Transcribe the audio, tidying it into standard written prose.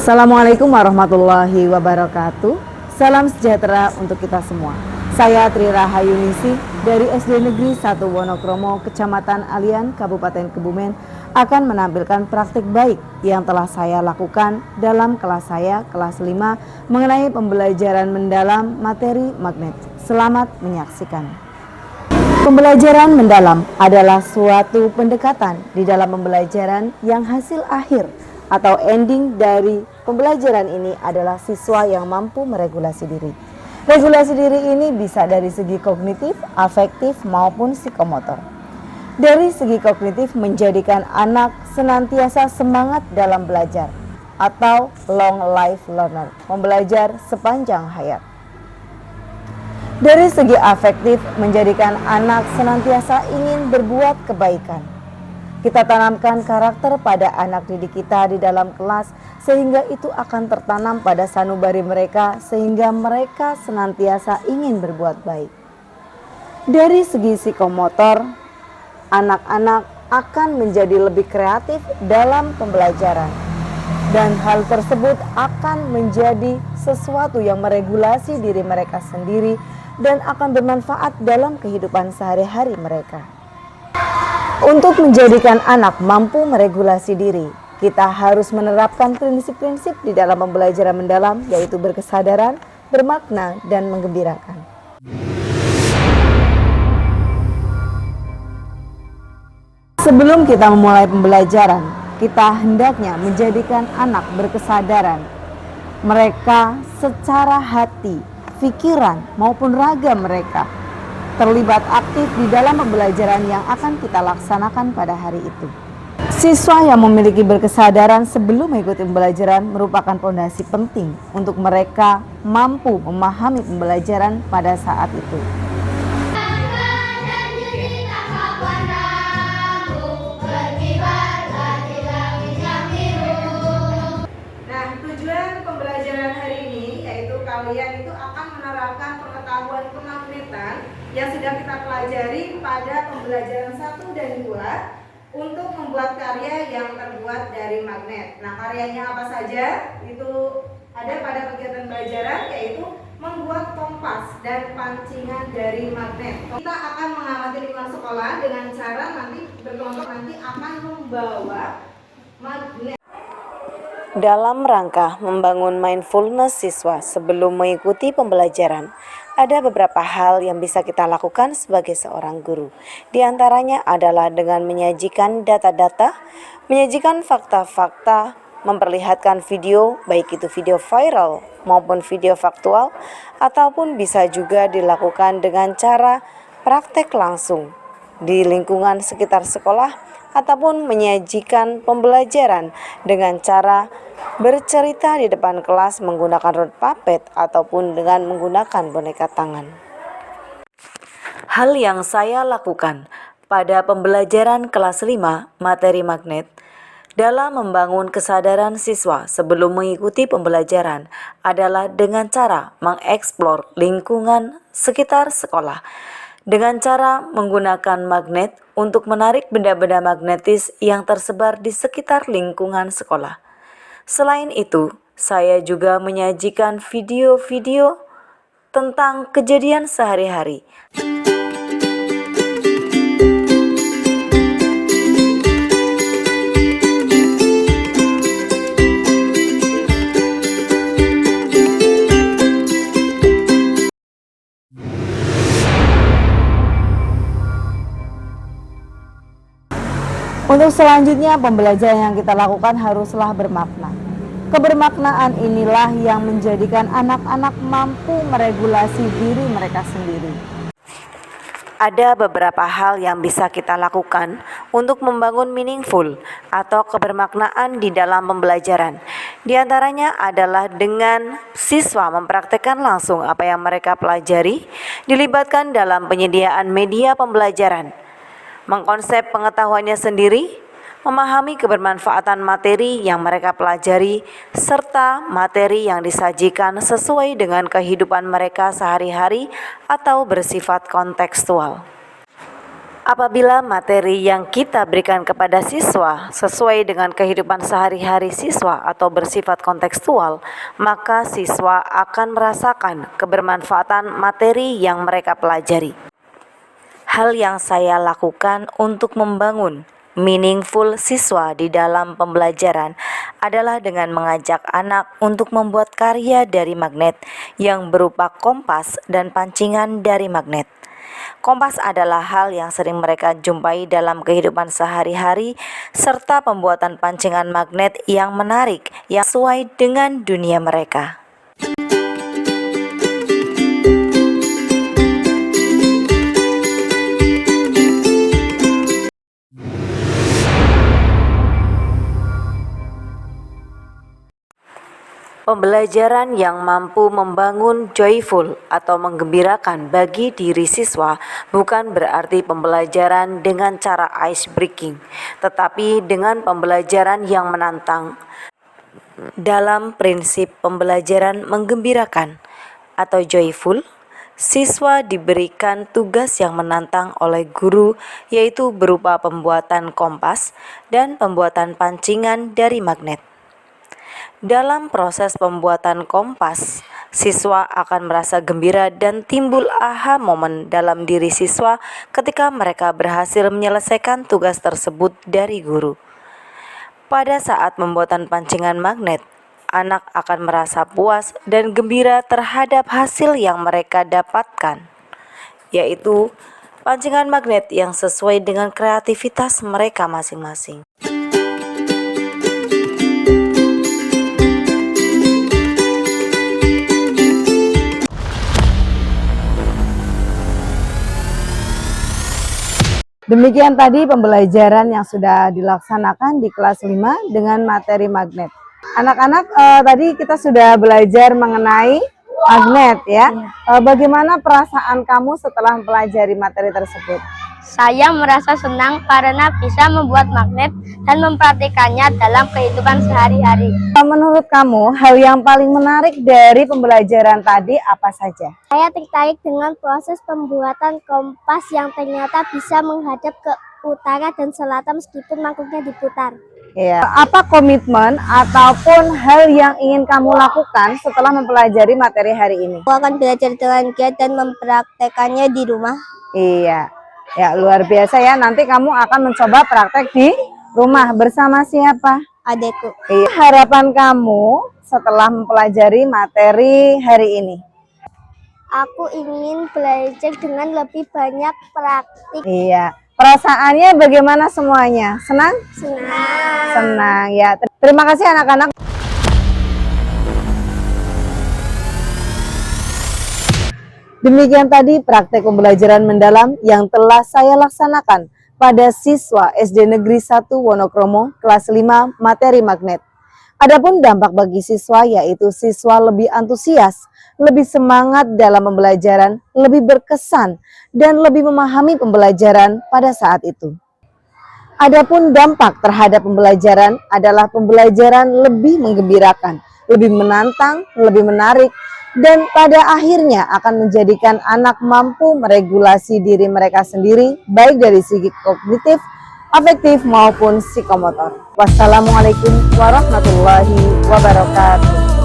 Assalamualaikum warahmatullahi wabarakatuh. Salam sejahtera untuk kita semua. Saya Tri Rahayunisi dari SD Negeri 1 Wonokromo, Kecamatan Alian, Kabupaten Kebumen akan menampilkan praktik baik yang telah saya lakukan dalam kelas saya, kelas 5, mengenai pembelajaran mendalam materi magnet. Selamat menyaksikan. Pembelajaran mendalam adalah suatu pendekatan di dalam pembelajaran yang hasil akhir atau ending dari pembelajaran ini adalah siswa yang mampu meregulasi diri. Regulasi diri ini bisa dari segi kognitif, afektif maupun psikomotor. Dari segi kognitif menjadikan anak senantiasa semangat dalam belajar atau long life learner, membelajar sepanjang hayat. Dari segi afektif menjadikan anak senantiasa ingin berbuat kebaikan. Kita tanamkan karakter pada anak didik kita di dalam kelas sehingga itu akan tertanam pada sanubari mereka sehingga mereka senantiasa ingin berbuat baik. Dari segi psikomotor, anak-anak akan menjadi lebih kreatif dalam pembelajaran dan hal tersebut akan menjadi sesuatu yang meregulasi diri mereka sendiri dan akan bermanfaat dalam kehidupan sehari-hari mereka. Untuk menjadikan anak mampu meregulasi diri, kita harus menerapkan prinsip-prinsip di dalam pembelajaran mendalam, yaitu berkesadaran, bermakna, dan menggembirakan. Sebelum kita memulai pembelajaran, kita hendaknya menjadikan anak berkesadaran. Mereka secara hati, pikiran, maupun raga mereka terlibat aktif di dalam pembelajaran yang akan kita laksanakan pada hari itu. Siswa yang memiliki berkesadaran sebelum mengikuti pembelajaran merupakan fondasi penting untuk mereka mampu memahami pembelajaran pada saat itu. Nah, tujuan pembelajaran hari ini yaitu kalian itu akan menerapkan pengetahuan kemagnetan yang sudah kita pelajari pada pembelajaran 1 dan 2 untuk membuat karya yang terbuat dari magnet. Nah, karyanya apa saja? Itu ada pada kegiatan pembelajaran, yaitu membuat kompas dan pancingan dari magnet. Kita akan mengamati lingkungan sekolah dengan cara nanti berkelompok nanti akan membawa magnet. Dalam rangka membangun mindfulness siswa sebelum mengikuti pembelajaran, ada beberapa hal yang bisa kita lakukan sebagai seorang guru. Di antaranya adalah dengan menyajikan data-data, menyajikan fakta-fakta, memperlihatkan video, baik itu video viral maupun video faktual, ataupun bisa juga dilakukan dengan cara praktek langsung di lingkungan sekitar sekolah, ataupun menyajikan pembelajaran dengan cara bercerita di depan kelas menggunakan road puppet ataupun dengan menggunakan boneka tangan. Hal yang saya lakukan pada pembelajaran kelas 5 materi magnet dalam membangun kesadaran siswa sebelum mengikuti pembelajaran adalah dengan cara mengeksplor lingkungan sekitar sekolah dengan cara menggunakan magnet untuk menarik benda-benda magnetis yang tersebar di sekitar lingkungan sekolah. Selain itu, saya juga menyajikan video-video tentang kejadian sehari-hari. Untuk selanjutnya, pembelajaran yang kita lakukan haruslah bermakna. Kebermaknaan inilah yang menjadikan anak-anak mampu meregulasi diri mereka sendiri. Ada beberapa hal yang bisa kita lakukan untuk membangun meaningful atau kebermaknaan di dalam pembelajaran. Di antaranya adalah dengan siswa mempraktekkan langsung apa yang mereka pelajari, dilibatkan dalam penyediaan media pembelajaran, mengkonsep pengetahuannya sendiri, memahami kebermanfaatan materi yang mereka pelajari, serta materi yang disajikan sesuai dengan kehidupan mereka sehari-hari atau bersifat kontekstual. Apabila materi yang kita berikan kepada siswa sesuai dengan kehidupan sehari-hari siswa atau bersifat kontekstual, maka siswa akan merasakan kebermanfaatan materi yang mereka pelajari. Hal yang saya lakukan untuk membangun meaningful siswa di dalam pembelajaran adalah dengan mengajak anak untuk membuat karya dari magnet yang berupa kompas dan pancingan dari magnet. Kompas adalah hal yang sering mereka jumpai dalam kehidupan sehari-hari, serta pembuatan pancingan magnet yang menarik yang sesuai dengan dunia mereka. Pembelajaran yang mampu membangun joyful atau menggembirakan bagi diri siswa bukan berarti pembelajaran dengan cara ice breaking, tetapi dengan pembelajaran yang menantang. Dalam prinsip pembelajaran menggembirakan atau joyful, siswa diberikan tugas yang menantang oleh guru, yaitu berupa pembuatan kompas dan pembuatan pancingan dari magnet. Dalam proses pembuatan kompas, siswa akan merasa gembira dan timbul aha momen dalam diri siswa ketika mereka berhasil menyelesaikan tugas tersebut dari guru. Pada saat pembuatan pancingan magnet, anak akan merasa puas dan gembira terhadap hasil yang mereka dapatkan, yaitu pancingan magnet yang sesuai dengan kreativitas mereka masing-masing. Demikian tadi pembelajaran yang sudah dilaksanakan di kelas 5 dengan materi magnet. Anak-anak, tadi kita sudah belajar mengenai magnet ya. Bagaimana perasaan kamu setelah mempelajari materi tersebut? Saya merasa senang karena bisa membuat magnet dan mempraktikkannya dalam kehidupan sehari-hari. Menurut kamu, hal yang paling menarik dari pembelajaran tadi apa saja? Saya tertarik dengan proses pembuatan kompas yang ternyata bisa menghadap ke utara dan selatan meskipun mangkuknya diputar. Ya. Apa komitmen ataupun hal yang ingin kamu lakukan setelah mempelajari materi hari ini? Aku akan belajar dengan giat dan mempraktekkannya di rumah. Iya. Ya, luar biasa ya. Nanti kamu akan mencoba praktek di rumah bersama siapa? Adekku. Iya. Harapan kamu setelah mempelajari materi hari ini? Aku ingin belajar dengan lebih banyak praktik. Iya. Perasaannya bagaimana semuanya? Senang? Senang. Senang ya. Terima kasih anak-anak. Demikian tadi praktek pembelajaran mendalam yang telah saya laksanakan pada siswa SD Negeri 1 Wonokromo kelas 5 materi magnet. Adapun dampak bagi siswa yaitu siswa lebih antusias, lebih semangat dalam pembelajaran, lebih berkesan, dan lebih memahami pembelajaran pada saat itu. Adapun dampak terhadap pembelajaran adalah pembelajaran lebih menggembirakan, lebih menantang, lebih menarik, dan pada akhirnya akan menjadikan anak mampu meregulasi diri mereka sendiri, baik dari segi kognitif, afektif, maupun psikomotor. Wassalamualaikum warahmatullahi wabarakatuh.